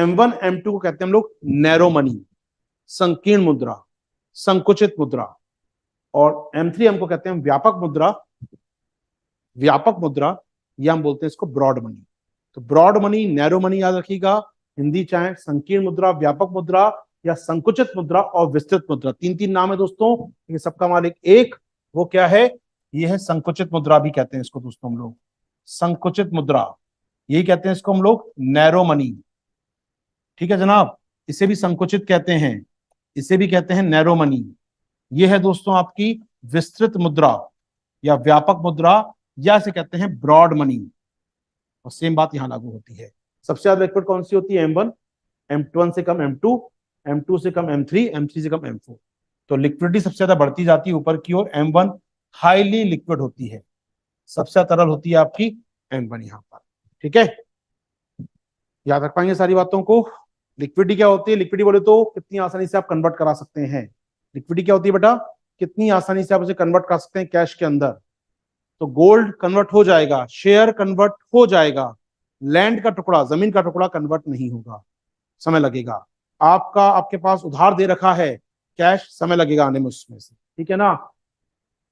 M1 M2 को कहते हैं हम लोग नैरो मनी, संकीर्ण मुद्रा, संकुचित मुद्रा, और M3 हमको कहते हैं व्यापक मुद्रा, व्यापक मुद्रा, या हम बोलते हैं इसको ब्रॉड मनी। तो ब्रॉड मनी, नैरो मनी याद रखिएगा, हिंदी चाहे संकीर्ण मुद्रा, व्यापक मुद्रा या संकुचित मुद्रा और विस्तृत मुद्रा, तीन तीन नाम है दोस्तों, ये सबका मालिक एक, वो क्या है, ये है संकुचित मुद्रा भी कहते हैं इसको दोस्तों हम लोग, संकुचित मुद्रा, यही कहते हैं इसको हम लोग नैरो मनी। ठीक है जनाब, इसे भी संकुचित कहते हैं, इसे भी कहते हैं नैरो मनी। ये है दोस्तों आपकी विस्तृत मुद्रा या व्यापक मुद्रा, या इसे कहते हैं ब्रॉड मनी, और सेम बात यहां लागू होती है। सबसे ज्यादा लिक्विड कौन सी होती है, M1, M1 से कम M2, M2 से कम M3, M3 से कम M4। तो लिक्विडिटी सबसे ज्यादा बढ़ती जाती है ऊपर की ओर, M1 हाईली लिक्विड होती है, सबसे ज्यादा तरल होती है आपकी M1 यहां पर। ठीक है, याद रख पाएंगे सारी बातों को। लिक्विडिटी क्या होती है, लिक्विडिटी बोले तो कितनी आसानी से आप कन्वर्ट करा सकते हैं। लिक्विडिटी क्या होती है बेटा, कितनी आसानी से आप उसे कन्वर्ट कर सकते हैं कैश के अंदर। तो गोल्ड कन्वर्ट हो जाएगा, शेयर कन्वर्ट हो जाएगा, लैंड का टुकड़ा, जमीन का टुकड़ा कन्वर्ट नहीं होगा, समय लगेगा। आपका, आपके पास उधार दे रखा है कैश, समय लगेगा आने में उसमें से, ठीक है ना।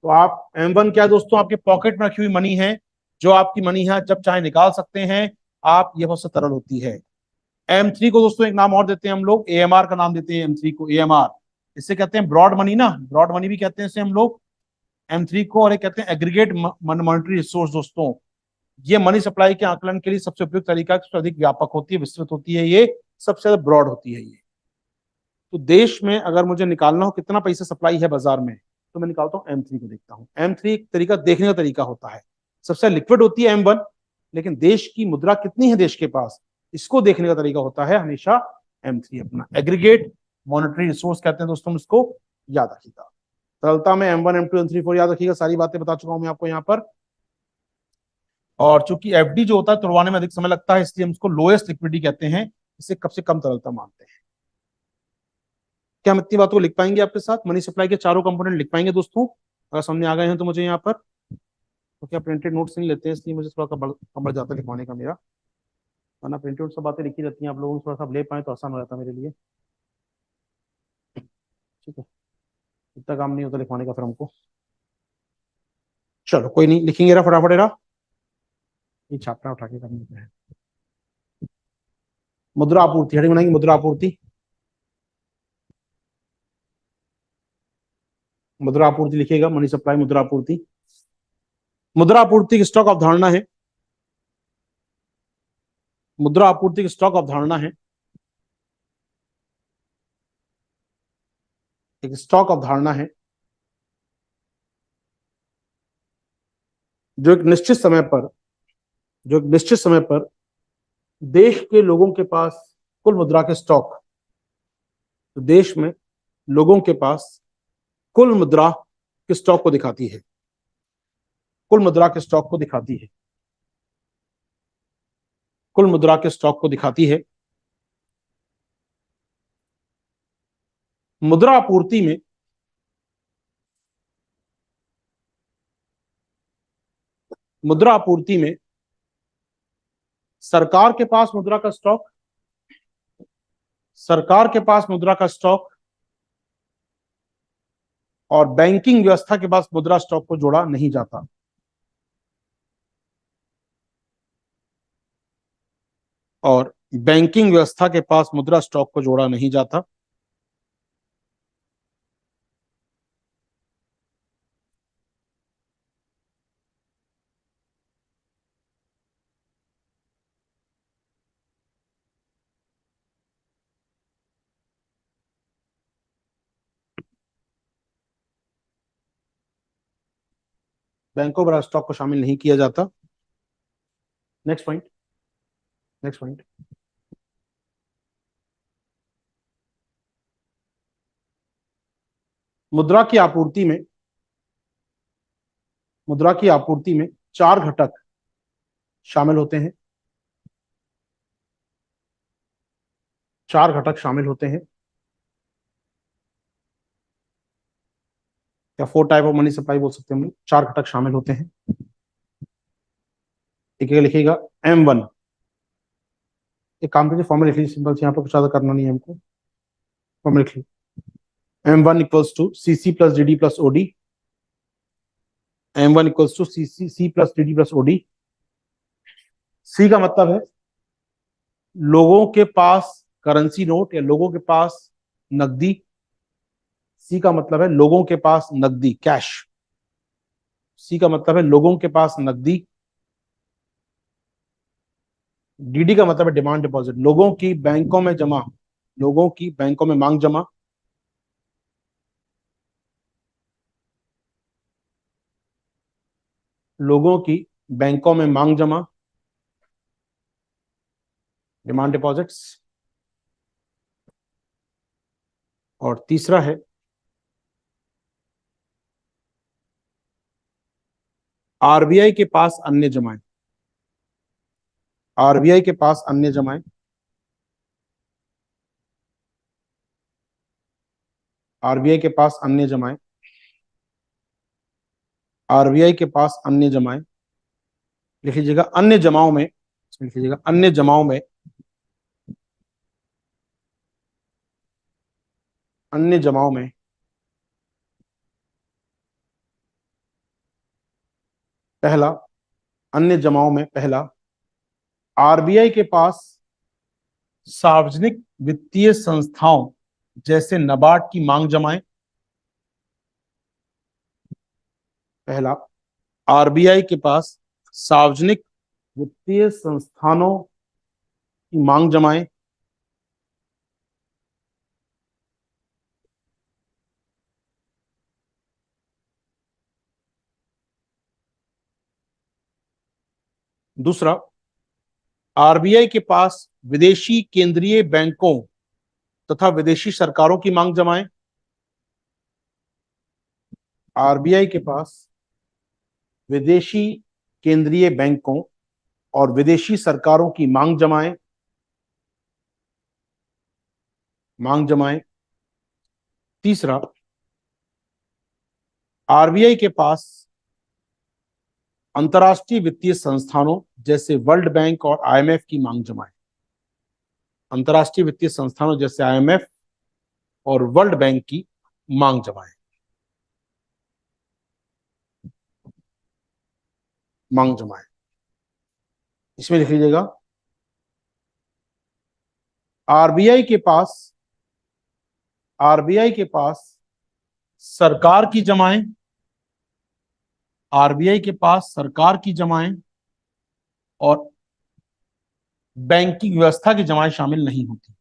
तो आप M1 क्या है दोस्तों, आपके पॉकेट में रखी हुई मनी है, जो आपकी मनी है, जब चाहे निकाल सकते हैं आप, ये बहुत तरल होती है। M3 को दोस्तों एक नाम और देते हैं हम लोग, AMR का नाम देते हैं M3 को, AMR, इससे कहते हैं ब्रॉड मनी ना, ब्रॉड मनी भी कहते हैं इसे हम लोग M3 को, और एक कहते हैं एग्रीगेट मॉनेटरी रिसोर्स। दोस्तों ये मनी सप्लाई के आकलन के लिए सबसे उपयुक्त तरीका, सबसे अधिक व्यापक होती है, विस्तृत होती है, ये सबसे ज्यादा ब्रॉड होती है ये। तो देश में अगर मुझे निकालना हो कितना पैसा सप्लाई है बाजार में, तो मैं निकालता हूँ M3 को, देखता हूँ। M3 एक तरीका देखने का तरीका होता है, सबसे लिक्विड होती है M1, लेकिन देश की मुद्रा कितनी है देश के पास, इसको देखने का तरीका होता है हमेशा M3 अपना, एग्रीगेट मॉनेटरी रिसोर्स कहते हैं दोस्तों इसको, याद रखिएगा। तरलता में M1 M2 M3 4 याद रखिएगा, सारी बातें बता चुका हूं मैं आपको यहाँ पर। और चूंकि FD जो होता है तुड़वाने में अधिक समय लगता है, इसलिए हम इसको लोएस्ट लिक्विडिटी कहते हैं, इसे कब से कम तरलता मानते हैं। क्या हम इतनी बातों को लिख पाएंगे आपके साथ, मनी सप्लाई के चारों कंपोनेंट लिख पाएंगे दोस्तों, अगर सामने आ गए हैं तो मुझे यहाँ पर। तो क्या प्रिंटेड नोट्स नहीं लेते हैं, इसलिए मुझे थोड़ा कम बढ़ जाता है लिखवाने का मेरा, वरना प्रिंटेड नोट सब बातें लिखी रहती हैं, आप लोगों को थोड़ा सा ले पाए तो आसान हो जाता है मेरे लिए। ठीक है, इतना काम नहीं होता लिखवाने का फिर हमको। चलो कोई नहीं, लिखेंगे रहा फटाफट रहा, ये छापना उठा के करने है। मुद्रा आपूर्ति, हेडिंग बनाएंगे मुद्रा आपूर्ति, मुद्रा आपूर्ति लिखिएगा, मनी सप्लाई मुद्रा आपूर्ति। मुद्रा आपूर्ति की स्टॉक अवधारणा है, मुद्रा आपूर्ति की स्टॉक अवधारणा है, एक स्टॉक अवधारणा है जो एक निश्चित समय पर, जो एक निश्चित समय पर देश के लोगों के पास कुल मुद्रा के स्टॉक, तो देश में लोगों के पास कुल मुद्रा के स्टॉक को दिखाती है, कुल मुद्रा के स्टॉक को दिखाती है, कुल मुद्रा के स्टॉक को दिखाती है। मुद्रा आपूर्ति में मुद्रा आपूर्ति में सरकार के पास मुद्रा का स्टॉक, सरकार के पास मुद्रा का स्टॉक और बैंकिंग व्यवस्था के पास मुद्रा स्टॉक को जोड़ा नहीं जाता। और बैंकिंग व्यवस्था के पास मुद्रा स्टॉक को जोड़ा नहीं जाता। बैंकों पर स्टॉक को शामिल नहीं किया जाता। Next point, next point. मुद्रा की आपूर्ति में, मुद्रा की आपूर्ति में चार घटक शामिल होते हैं, चार घटक शामिल होते हैं, या 4 टाइप ऑफ मनी सप्लाई बोल सकते हैं हम, चार घटक शामिल होते हैं। एक लिखिएगा M1, एक काम कीजिए, फॉर्मूला लिख लीजिए सिंपल से, यहाँ पर कुछ ज्यादा करना नहीं है हमको। फॉर्मूला लिख लीजिए, M1 equals to CC plus DD plus OD। M1 equals to C plus DD plus OD। C का मतलब है लोगों के पास करेंसी नोट या लोगों के पास नकदी। सी का मतलब है लोगों के पास नकदी, कैश। सी का मतलब है लोगों के पास नकदी। डीडी का मतलब है डिमांड डिपॉजिट, लोगों की बैंकों में जमा, लोगों की बैंकों में मांग जमा। लोगों की बैंकों में मांग जमा, डिमांड डिपॉजिट्स। और तीसरा है आरबीआई के पास अन्य जमाएं। आरबीआई के पास अन्य जमाएं। आरबीआई के पास अन्य जमाएं। आरबीआई के पास अन्य जमाएं। लिख लीजिएगा अन्य जमाओं में, लिख लीजिएगा अन्य जमाओं में, अन्य जमाओं में पहला, अन्य जमाओं में पहला, आरबीआई के पास सार्वजनिक वित्तीय संस्थाओं जैसे नाबार्ड की मांग जमाएं। पहला, आरबीआई के पास सार्वजनिक वित्तीय संस्थानों की मांग जमाएं। दूसरा, आरबीआई के पास विदेशी केंद्रीय बैंकों तथा विदेशी सरकारों की मांग जमाएं। आरबीआई के पास विदेशी केंद्रीय बैंकों और विदेशी सरकारों की मांग जमाएं। मांग जमाएं। तीसरा, आरबीआई के पास अंतर्राष्ट्रीय वित्तीय संस्थानों जैसे वर्ल्ड बैंक और आईएमएफ की मांग जमाएं। अंतर्राष्ट्रीय वित्तीय संस्थानों जैसे आईएमएफ और वर्ल्ड बैंक की मांग जमाएं। मांग जमाएं। इसमें लिख लीजिएगा आरबीआई के पास, आरबीआई के पास सरकार की जमाएं। आरबीआई के पास सरकार की जमाएं और बैंकिंग व्यवस्था की जमाएं शामिल नहीं होती।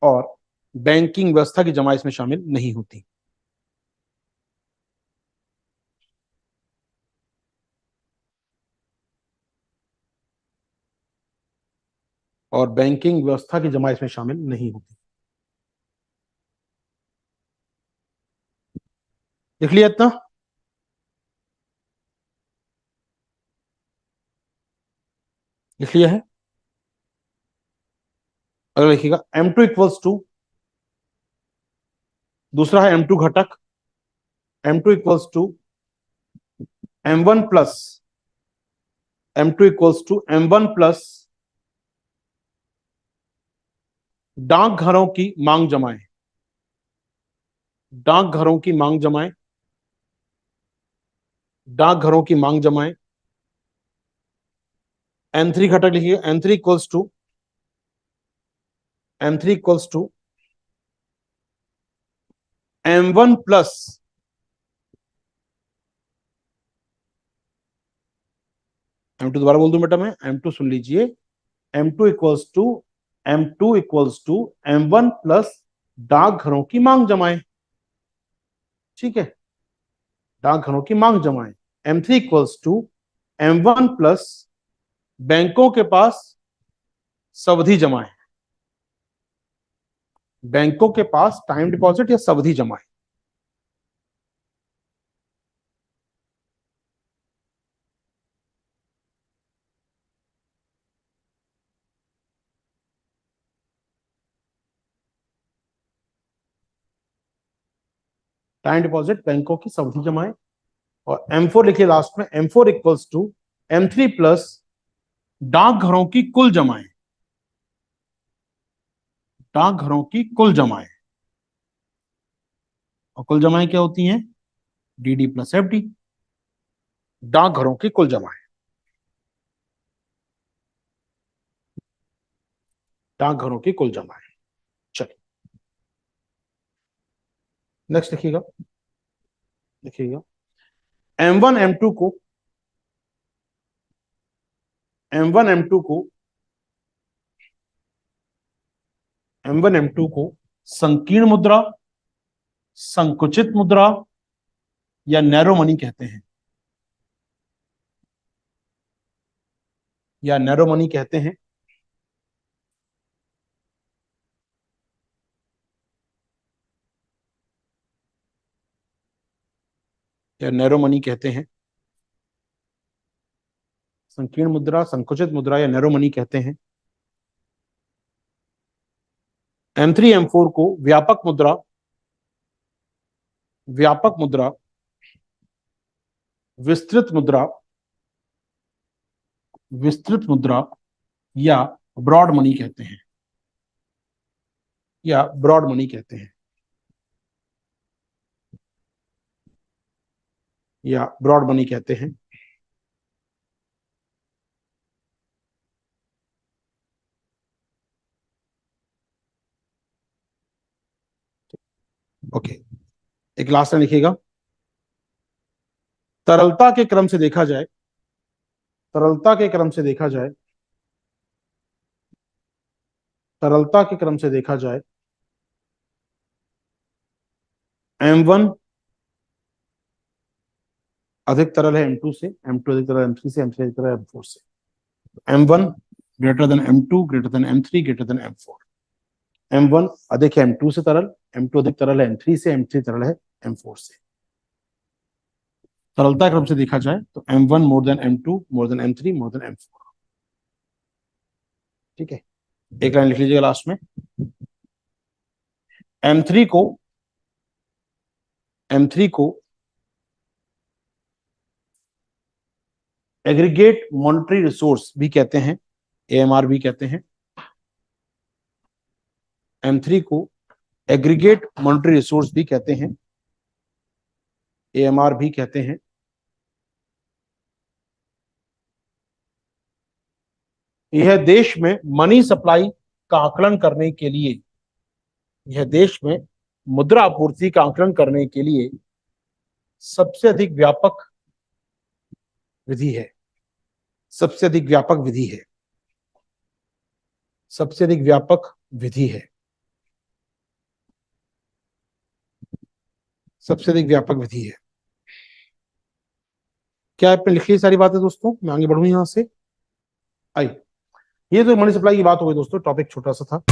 और बैंकिंग व्यवस्था की जमाएं इसमें शामिल नहीं होती। और बैंकिंग व्यवस्था की जमा इसमें शामिल नहीं होती। लिख लिया इतना? लिख लिया है? अगर लिखिएगा M2 इक्वल्स टू, दूसरा है M2 घटक, M2 equals to M1 plus, M2 equals to M1 plus डाकघरों की मांग जमाएं। डाकघरों की मांग जमाएं। डाकघरों की मांग जमाएं। M3 घटक लिखिए, M3 equals to, M3 equals to M1 plus, M2 दोबारा बोल दूं बेटा मैं, M2 सुन लीजिए, M2 equals to, M2 equals to M1 plus डाकघरों की मांग जमाएं। ठीक है, डाकघरों की मांग जमाएं। M3 equals to M1 plus बैंकों के पास सावधि जमाएं। बैंकों के पास टाइम डिपॉजिट या सावधि जमाएं। टाइम डिपॉजिट, बैंकों की सावधि जमाएं। और M4 लिखिए लास्ट में, M4 equals to M3 plus डाकघरों की कुल जमाएं। डाकघरों की कुल जमाएं। और कुल जमाएं क्या होती हैं? DD plus FD. डाकघरों की कुल जमाएं, डाकघरों की कुल जमाएं। चलिए नेक्स्ट देखिएगा, देखिएगा M1 M2 को, M1 M2 को, M1 M2 को संकीर्ण मुद्रा, संकुचित मुद्रा या नैरो मनी कहते हैं, या नैरो मनी कहते हैं। या नैरो मनी कहते हैं। संकीर्ण मुद्रा, संकुचित मुद्रा या नैरो मनी कहते हैं। M3 M4 को व्यापक मुद्रा, व्यापक मुद्रा, विस्तृत मुद्रा, विस्तृत मुद्रा या ब्रॉड मनी कहते हैं, या ब्रॉड मनी कहते हैं, या ब्रॉड मनी कहते हैं। ओके, एक लास्ट में लिखिएगा, तरलता के क्रम से देखा जाए, तरलता के क्रम से देखा जाए, तरलता के क्रम से देखा जाए, M1 अधिक तरल है M2 से, M2 अधिक तरल है M3 से, M3 अधिक तरल है M4 से। M1 greater than M2 greater than M3 greater than M4। M1 अधिक है M2 से तरल, M2 अधिक तरल है M3 से, M3 तरल है M4 से। तरलता क्रम से देखा जाए तो M1 more than M2 more than M3 more than M4। ठीक है, एक लाइन लिख लीजिएगा लास्ट में। M3 को, M3 को एग्रीगेट मॉनेटरी रिसोर्स भी कहते हैं, AMR भी कहते हैं। M3 को एग्रीगेट मॉनेटरी रिसोर्स भी कहते हैं, AMR भी कहते हैं। यह देश में मनी सप्लाई का आकलन करने के लिए, यह देश में मुद्रा आपूर्ति का आकलन करने के लिए सबसे अधिक व्यापक विधि है, सबसे अधिक व्यापक विधि है, सबसे अधिक व्यापक विधि है, सबसे अधिक व्यापक विधि है। क्या आपने लिख ली सारी बातें दोस्तों? मैं आगे बढ़ूं यहां से। आई, ये तो मनी सप्लाई की बात हो गई दोस्तों, टॉपिक छोटा सा था।